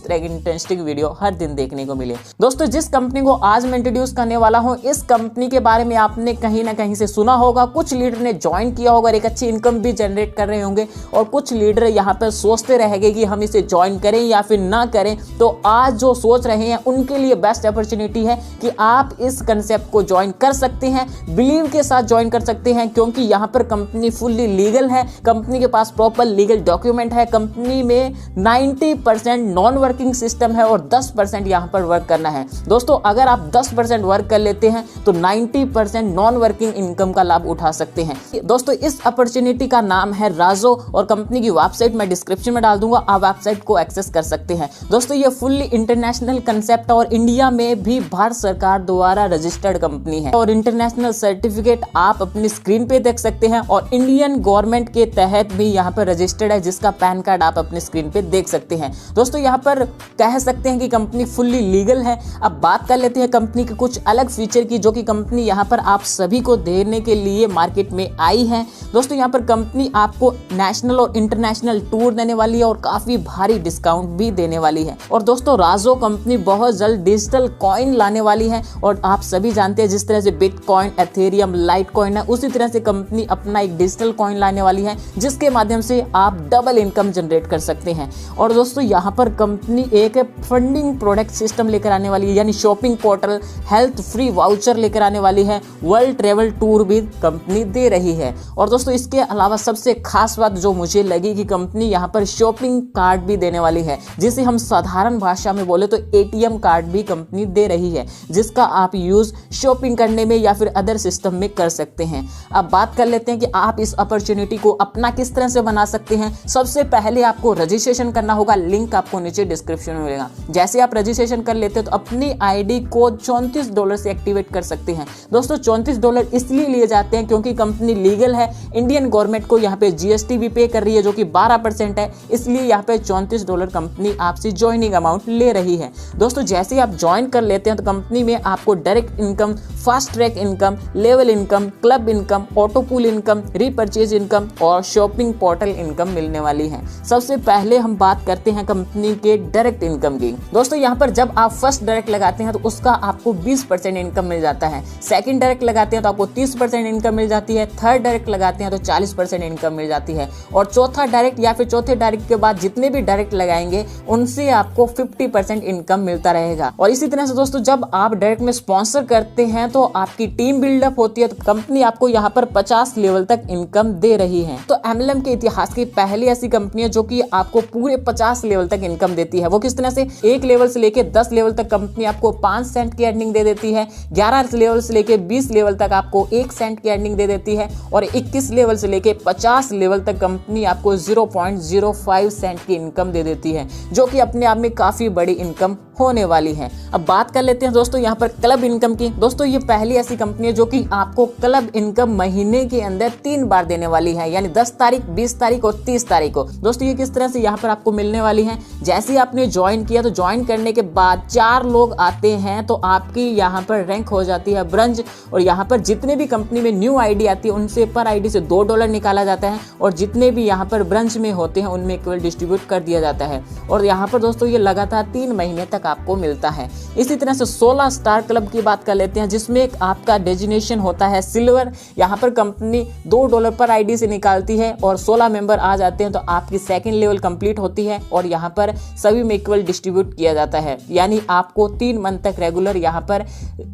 तरह की interesting video हर दिन देखने को मिले। दोस्तों जिस कंपनी को आज मैं इंट्रोड्यूस करने वाला हूं, इस कंपनी के बारे में आपने कहीं ना कहीं से सुना होगा, कुछ लीडर ने ज्वाइन किया होगा और एक अच्छी इनकम भी जनरेट कर रहे होंगे, और कुछ लीडर यहाँ पर सोचते रहेंगे कि हम इसे ज्वाइन करें या फिर ना करें। तो आज जो सोच रहे हैं उनके लिए बेस्ट अपॉर्चुनिटी है कि आप इस कंसेप्ट को ज्वाइन कर सकते हैं, बिलीव के साथ ज्वाइन कर सकते हैं, क्योंकि यहाँ पर कंपनी फुल्ली लीगल है, कंपनी के पास प्रॉपर लीगल डॉक्यूमेंट है, कंपनी में 90% नॉन वर्किंग सिस्टम है और 10% यहाँ पर वर्क करना है। दोस्तों अगर आप 10% वर्क कर लेते हैं तो 90% नॉन वर्किंग इनकम का लाभ उठा सकते हैं। दोस्तों इस अपॉर्चुनिटी का नाम है राजो और कंपनी की वेबसाइट मैं डिस्क्रिप्शन में डाल दूंगा, आप वेबसाइट को एक्सेस कर सकते हैं। दोस्तों ये फुल्ली इंटरनेशनल कंसेप्ट और इंडिया में भी भारत सरकार द्वारा रजिस्टर्ड कंपनी है और इंटरनेशनल सर्टिफिकेट आप अपनी स्क्रीन पे देख सकते हैं और इंडियन गवर्नमेंट के तहत भी यहाँ पर रजिस्टर्ड है, जिसका पैन कार्ड आप अपनी स्क्रीन पे देख सकते हैं। दोस्तों यहाँ पर कह सकते हैं कि कंपनी फुल्ली लीगल है। अब बात कर लेते हैं कंपनी के कुछ अलग फीचर की, जो कि कंपनी यहाँ पर आप सभी को देने के लिए मार्केट में आई है। दोस्तों यहाँ पर कंपनी आपको नेशनल और इंटरनेशनल टूर देने वाली है और काफी भारी डिस्काउंट भी देने वाली है। और दोस्तों राजो कंपनी बहुत जल्द डिजिटल कॉइन लाने वाली है और आप सभी जानते हैं जिस तरह से बिटकॉइन, एथेरियम, लाइटकॉइन है, उसी तरह से कंपनी अपना एक डिजिटल कॉइन लाने वाली है, जिसके माध्यम से आप डबल इनकम जनरेट कर सकते हैं। और दोस्तों यहाँ पर कंपनी एक फंडिंग प्रोडक्ट सिस्टम लेकर आने वाली है, यानी shopping portal, health free voucher लेकर आने वाली है, वर्ल्ड ट्रेवल टूर भी कंपनी दे रही है। और दोस्तों इसके अलावा सबसे खास बात जो मुझे लगी कि कंपनी यहाँ पर शॉपिंग कार्ड भी देने वाली है, जिसे हम साधारण भाषा में बोले तो एटीएम कार्ड भी कंपनी दे रही है, जिसका आप यूज शॉपिंग करने में या फिर अदर सिस्टम में कर सकते हैं। अब बात कर लेते हैं कि आप इस अपॉर्चुनिटी को अपना किस तरह से बना सकते हैं। सबसे पहले आपको रजिस्ट्रेशन करना होगा, लिंक आपको नीचे डिस्क्रिप्शन में मिलेगा। जैसे आप रजिस्ट्रेशन कर लेते हैं तो अपनी आईडी को $34 से एक्टिवेट कर सकते हैं। दोस्तों $34 इसलिए लिए जाते हैं क्योंकि कंपनी लीगल है, इंडियन गवर्नमेंट को यहाँ पे जीएसटी भी पे कर रही है जो कि 12% है, इसलिए यहाँ पे $34 कंपनी आपसे ज्वाइनिंग अमाउंट ले रही है। दोस्तों जैसे आप ज्वाइन कर लेते हैं तो कंपनी में आपको direct income, fast track income, level income, club income, auto pool income, repurchase income और शॉपिंग पोर्टल इनकम मिलने वाली है। सबसे पहले हम बात करते हैं कंपनी के डायरेक्ट इनकम की। दोस्तों यहाँ पर जब आप फर्स्ट डायरेक्ट लगाते हैं तो उसका आपको 20% इनकम मिल जाता है, सेकंड डायरेक्ट लगाते हैं तो आपको 30% इनकम मिल जाती है, थर्ड डायरेक्ट लगाते हैं तो 40% इनकम मिल जाती है, और चौथा डायरेक्ट या फिर चौथे डायरेक्ट के बाद जितने भी डायरेक्ट लगाएंगे उनसे आपको 50% इनकम मिलता रहेगा। और इसी तरह से दोस्तों जब आप डायरेक्ट में स्पॉन्सर करते हैं तो आपकी टीम बिल्डअप होती है, तो कंपनी आपको यहाँ पर 50 लेवल तक इनकम दे रही है। तो एमएलएम के इतिहास की पहली ऐसी कंपनी है जो कि आपको पूरे 50 लेवल तक इनकम देती है। वो किस तरह से, 1 लेवल से लेके 10 लेवल तक कंपनी आपको 5 सेंट की अर्निंग दे देती है, 11 लेवल से लेके 20 लेवल तक आपको 1 सेंट की अर्निंग दे देती है, और 21 लेवल से लेके 50 लेवल तक कंपनी आपको 0.05 सेंट की इनकम दे देती है, जो कि अपने आप में काफी बड़ी इनकम होने वाली है। अब बात कर लेते हैं दोस्तों यहाँ पर क्लब इनकम की। दोस्तों ये पहली ऐसी कंपनी है जो कि आपको क्लब इनकम महीने के अंदर 3 बार देने वाली है, यानी 10 तारीख, 20 तारीख और 30 तारीख को। दोस्तों ये किस तरह से यहाँ पर आपको मिलने वाली है, जैसे ही आपने ज्वाइन किया तो ज्वाइन करने के बाद 4 लोग आते हैं तो आपकी यहाँ पर रैंक हो जाती है ब्रंज, और यहाँ पर जितने भी कंपनी में न्यू आईडी आती है उनसे पर आईडी से $2 निकाला जाता है, और जितने भी यहाँ पर ब्रंज में होते हैं उनमें केवल डिस्ट्रीब्यूट कर दिया जाता है। और यहाँ पर दोस्तों ये लगातार 3 महीने तक आपको मिलता है। इसी तरह से 16 स्टार क्लब की बात कर लेते हैं, जिसमें आपका डेजिग्नेशन होता है सिल्वर। यहाँ पर कंपनी $2 पर आईडी से निकालती है और 16 मेंबर आ जाते हैं तो आपकी सेकंड लेवल कंप्लीट होती है, और यहाँ पर सभी में इक्वल डिस्ट्रीब्यूट किया जाता है, यानी आपको 3 मंथ तक रेगुलर यहाँ पर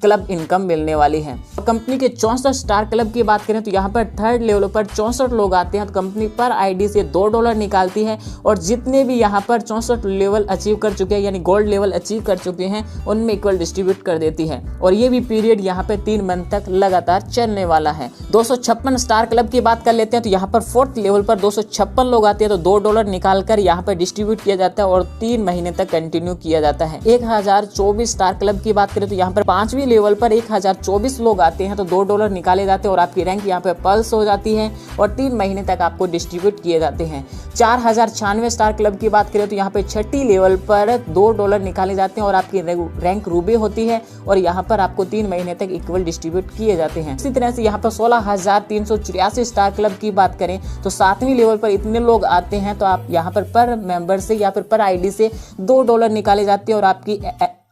क्लब इनकम मिलने वाली है। कंपनी के 64 स्टार क्लब की बात करें तो यहाँ पर थर्ड लेवल पर 64 लोग आते हैं तो कंपनी पर आईडी से $2 निकालती है, और जितने भी यहाँ पर 64 लेवल अचीव कर चुके हैं, यानी गोल्ड लेवल अचीव कर चुके हैं, उनमें इक्वल डिस्ट्रीब्यूट कर देती है। और ये भी पीरियड यहाँ पे 3 मंथ तक लगातार चलने वाला है। 256 स्टार क्लब की बात कर लेते हैं तो यहाँ पर 4th लेवल पर 256 लोग आते हैं तो $2 निकाल कर यहाँ पर डिस्ट्रीब्यूट किया जाता है और 3 महीने तक कंटिन्यू किया जाता है। 1024 स्टार क्लब की बात करें तो यहाँ पर 5वीं लेवल पर 1024 लोग आते हैं तो $2 निकाले जाते हैं और आपकी रैंक यहाँ पे पल्स हो जाती है और 3 महीने तक आपको डिस्ट्रीब्यूट किए जाते हैं। 4096 स्टार क्लब की बात करें तो यहाँ पे 6ठी लेवल पर $2 निकाले जाते हैं और आपकी रैंक रूबी होती है और यहाँ पर आपको 3 महीने तक इक्वल डिस्ट्रीब्यूट किए जाते हैं। इसी तरह से यहाँ पर 16384 स्टार क्लब की बात करें तो 7वीं लेवल पर इतने लोग आते हैं तो आप यहाँ पर मेंबर से या फिर पर आईडी से $2 निकाले जाते हैं और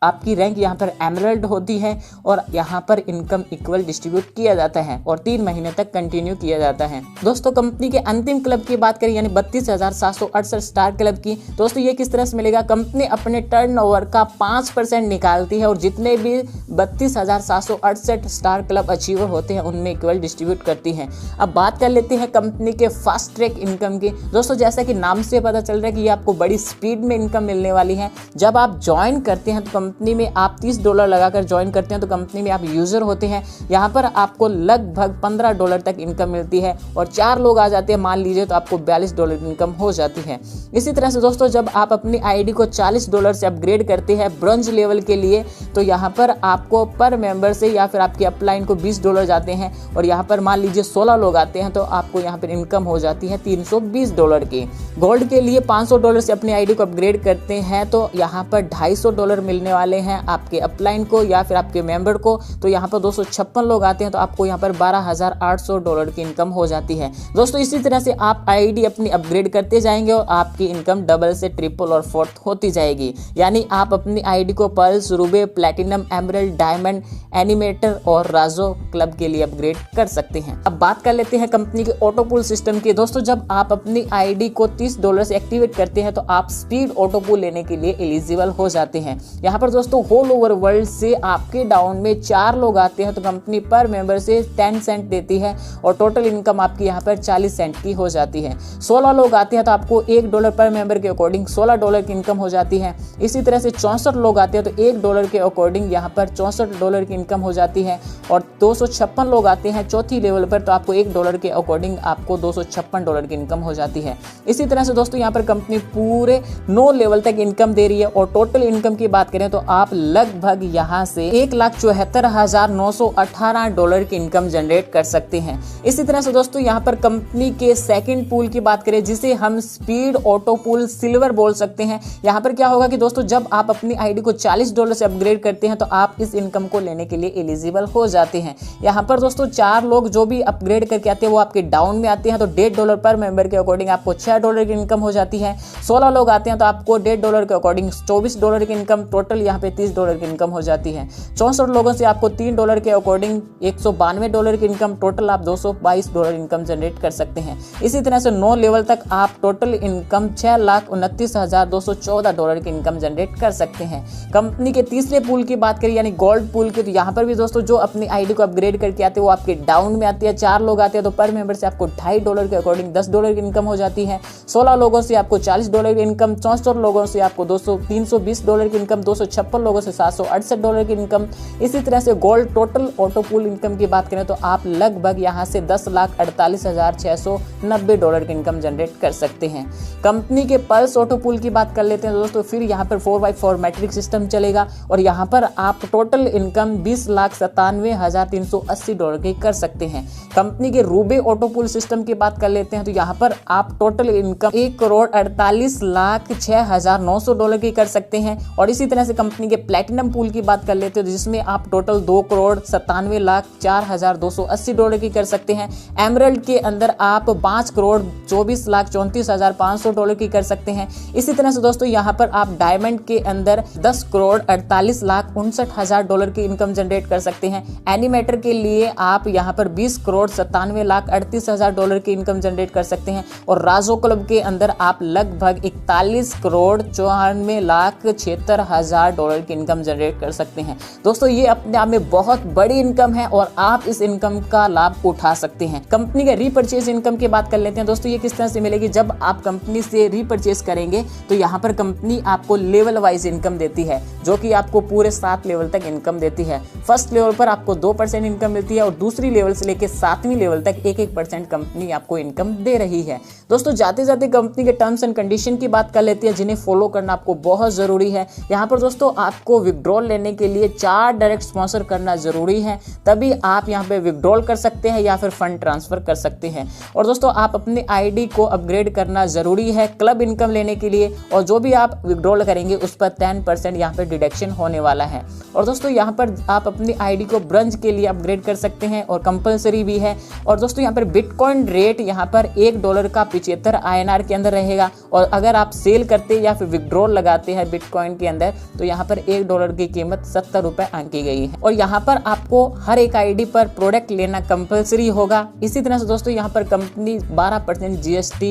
आपकी रैंक यहाँ पर एमरल्ड होती है और यहाँ पर इनकम इक्वल डिस्ट्रीब्यूट किया जाता है और 3 महीने तक कंटिन्यू किया जाता है। दोस्तों कंपनी के अंतिम क्लब की बात करें यानी 32,768 स्टार क्लब की, दोस्तों ये किस तरह से मिलेगा। कंपनी अपने टर्नओवर का 5% निकालती है और जितने भी 32,768 स्टार क्लब अचीवर होते हैं उनमें इक्वल डिस्ट्रीब्यूट करती है। अब बात कर लेते हैं कंपनी के फास्ट ट्रैक इनकम की। दोस्तों जैसा कि नाम से पता चल रहा है कि ये आपको बड़ी स्पीड में इनकम मिलने वाली है। जब आप ज्वाइन करते हैं तो कंपनी में आप $30 लगाकर ज्वाइन करते हैं तो कंपनी में आप यूजर होते हैं, यहाँ पर आपको लगभग $15 तक इनकम मिलती है और 4 लोग आ जाते हैं मान लीजिए तो आपको $42 इनकम हो जाती है। इसी तरह से दोस्तों जब आप अपनी आईडी को $40 से अपग्रेड करते हैं ब्रॉन्ज लेवल के लिए तो यहाँ पर आपको पर मेंबर से या फिर आपके अपलाइन को $20 जाते हैं और यहाँ पर मान लीजिए 16 लोग आते हैं तो आपको यहाँ पर इनकम हो जाती है $320 की। गोल्ड के लिए $500 से अपनी आईडी को अपग्रेड करते हैं तो यहाँ पर $250 मिलने वाले हैं आपके अपलाइन को या फिर आपके मेंबर को, तो यहाँ पर 256 लोग आते हैं तो आपको यहाँ पर $12,800 की इनकम हो जाती है। दोस्तों इसी तरह से आप आईडी अपनी अपग्रेड करते जाएंगे और आपकी इनकम डबल से ट्रिपल और फोर्थ होती जाएगी, यानी आप अपनी आईडी को pearls, ruby, platinum, emerald, diamond, animator और राजो क्लब के लिए अपग्रेड कर सकते हैं। अब बात कर लेते हैं कंपनी के ऑटो पूल सिस्टम की। दोस्तों जब आप अपनी आईडी को $30 से एक्टिवेट करते हैं तो आप स्पीड ऑटो पूल लेने के लिए एलिजिबल हो जाते हैं। यहाँ पर दोस्तों होल ओवर वर्ल्ड से आपके डाउन में 4 लोग आते हैं तो कंपनी पर मेंबर से 10 सेंट देती है और टोटल इनकम आपकी यहाँ पर 40 सेंट की हो जाती है। 16 लोग आते हैं तो आपको $1 पर मेंबर के अकॉर्डिंग $16 की इनकम हो जाती है। इसी तरह से 64 लोग आते हैं तो $1 के अकॉर्डिंग यहाँ पर $64 की इनकम हो जाती है और 256 लोग आते हैं चौथी लेवल पर तो आपको $1 के अकॉर्डिंग आपको $256 की इनकम हो जाती है। इसी तरह से दोस्तों यहाँ पर कंपनी पूरे 9 लेवल तक इनकम दे रही है और टोटल इनकम की बात करें तो आप लगभग यहाँ से $1,74,918 की इनकम जनरेट कर सकते हैं। इसी तरह से दोस्तों यहाँ पर कंपनी के सेकंड पूल की बात करें जिसे हम स्पीड ऑटो पूल सिल्वर बोल सकते हैं। यहाँ पर क्या होगा कि दोस्तों जब आप अपनी आईडी को $40 से अपग्रेड करते हैं तो आप इस इनकम को लेने के लिए एलिजिबल हो जाते हैं। यहाँ पर दोस्तों 4 लोग जो भी अपग्रेड करके आते हैं वो आपके डाउन में आते हैं तो $1.5 पर मेंबर के अकॉर्डिंग आपको $6 की इनकम हो जाती है। 16 लोग आते हैं तो आपको $1.5 के अकॉर्डिंग $24 की इनकम, टोटल यहाँ पे $30 की इनकम हो जाती है। 64 लोगों से आपको $3 के अकॉर्डिंग $192 की इनकम, टोटल आप $222 इनकम जनरेट कर सकते हैं। इसी तरह से 9 लेवल तक आप टोटल इनकम $6,29,214 की इनकम जनरेट कर सकते हैं। कंपनी के तीसरे पूल की बात करें यानी गोल्ड पूल की, तो यहाँ पर भी दोस्तों जो अपनी आईडी को अपग्रेड करके आते हैं वो आपके डाउन में आते हैं। 4 लोग आते हैं तो पर मेंबर से आपको $2.5 के अकॉर्डिंग $10 की इनकम हो जाती है। 16 लोगों से आपको $40 की इनकम, 64 लोगों से आपको $320 की इनकम, 256 लोगों से $768 की इनकम। इसी तरह से gold total auto pool income की बात करें तो आप लगभग यहाँ से $10,48,690 की इनकम जनरेट कर सकते हैं। कंपनी के पल्स ऑटो पूल की बात कर लेते हैं दोस्तों, फिर यहाँ पर 4x4 मैट्रिक सिस्टम चलेगा और यहाँ पर आप टोटल इनकम $20,97,380 की कर सकते हैं। कंपनी के रूबे ऑटो पूल सिस्टम की बात कर लेते हैं तो यहाँ पर आप टोटल इनकम $1,48,06,900 की कर सकते हैं। और इसी तरह से कंपनी के प्लैटिनम पूल की बात कर लेते हैं जिसमें आप टोटल $2,97,04,280 की कर सकते हैं। एमरल्ड के अंदर आप $5,24,34,500 की कर सकते हैं। इसी तरह से दोस्तों यहाँ पर आप डायमंड के अंदर $10,48,59,000 की इनकम जनरेट कर सकते हैं। एनिमेटर के लिए आप यहाँ पर $20,97,38,000 की इनकम जनरेट कर सकते हैं और राजो क्लब के अंदर आप लगभग $41,94,76,000 की इनकम जनरेट कर सकते हैं। दोस्तों ये अपने आप में बहुत बड़ी इनकम है और आप इस इनकम का लाभ उठा सकते हैं। कंपनी के रीपरचेज इनकम की बात कर लेते हैं दोस्तों, ये किस तरह से मिलेगी। जब आप कंपनी से रीपरचेज करेंगे तो यहाँ पर कंपनी आपको लेवल वाइज इनकम देती है जो कि आपको पूरे 7 लेवल तक इनकम देती है। फर्स्ट लेवल पर आपको 2% इनकम मिलती है और दूसरी लेवल से लेकर 7वीं लेवल तक 1% कंपनी आपको इनकम दे रही है। दोस्तों जाते जाते कंपनी के टर्म्स एंड कंडीशन की बात कर लेते हैं जिन्हें फॉलो करना आपको बहुत जरूरी है। यहाँ पर दोस्तों दोस्तों आपको विड्रॉल लेने के लिए 4 डायरेक्ट स्पॉन्सर करना जरूरी है, तभी आप यहाँ पे विड्रॉल कर सकते हैं या फिर फंड ट्रांसफर कर सकते हैं। और दोस्तों आप अपनी आईडी को अपग्रेड करना जरूरी है क्लब इनकम लेने के लिए, और जो भी आप विड्रॉल करेंगे उस पर 10% यहाँ पे डिडक्शन होने वाला है। और दोस्तों यहाँ पर आप अपनी आईडी को ब्रंज के लिए अपग्रेड कर सकते हैं और कंपलसरी भी है। और दोस्तों यहाँ पर बिटकॉइन रेट यहाँ पर $1 का 75 INR के अंदर रहेगा, और अगर आप सेल करते या फिर विड्रॉल लगाते हैं बिटकॉइन के अंदर तो यहाँ पर $1 की कीमत 70 रुपए आंकी गई है। और यहाँ पर आपको हर एक आईडी पर प्रोडक्ट लेना कंपलसरी होगा। इसी तरह से दोस्तों यहाँ पर कंपनी 12% GST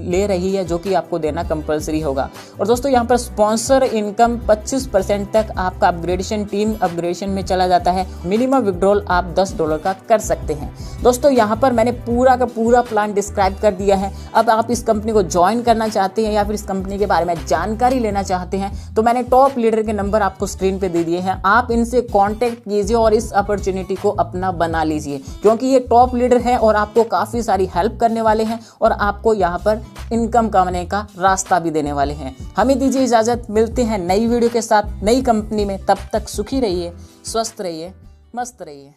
ले रही है, जो कि आपको देना कंपलसरी होगा। और दोस्तों यहाँ पर स्पॉन्सर इनकम 25% तक आपका अपग्रेडेशन टीम अपग्रेडेशन में चला जाता है। मिनिमम विड्रॉल आप $10 का कर सकते हैं। दोस्तों यहाँ पर मैंने पूरा का पूरा प्लान डिस्क्राइब कर दिया है। अब आप इस कंपनी को ज्वाइन करना चाहते हैं या फिर इस कंपनी के बारे में जानकारी लेना चाहते हैं तो मैंने टॉप लीडर के नंबर आपको स्क्रीन पे दे दिए हैं। आप इनसे कांटेक्ट कीजिए और इस अपॉर्चुनिटी को अपना बना लीजिए, क्योंकि ये टॉप लीडर है और आपको काफ़ी सारी हेल्प करने वाले हैं और आपको यहाँ पर इनकम कमाने का रास्ता भी देने वाले हैं। हमें दीजिए इजाज़त, मिलते हैं नई वीडियो के साथ नई कंपनी में। तब तक सुखी रहिए, स्वस्थ रहिए, मस्त रहिए।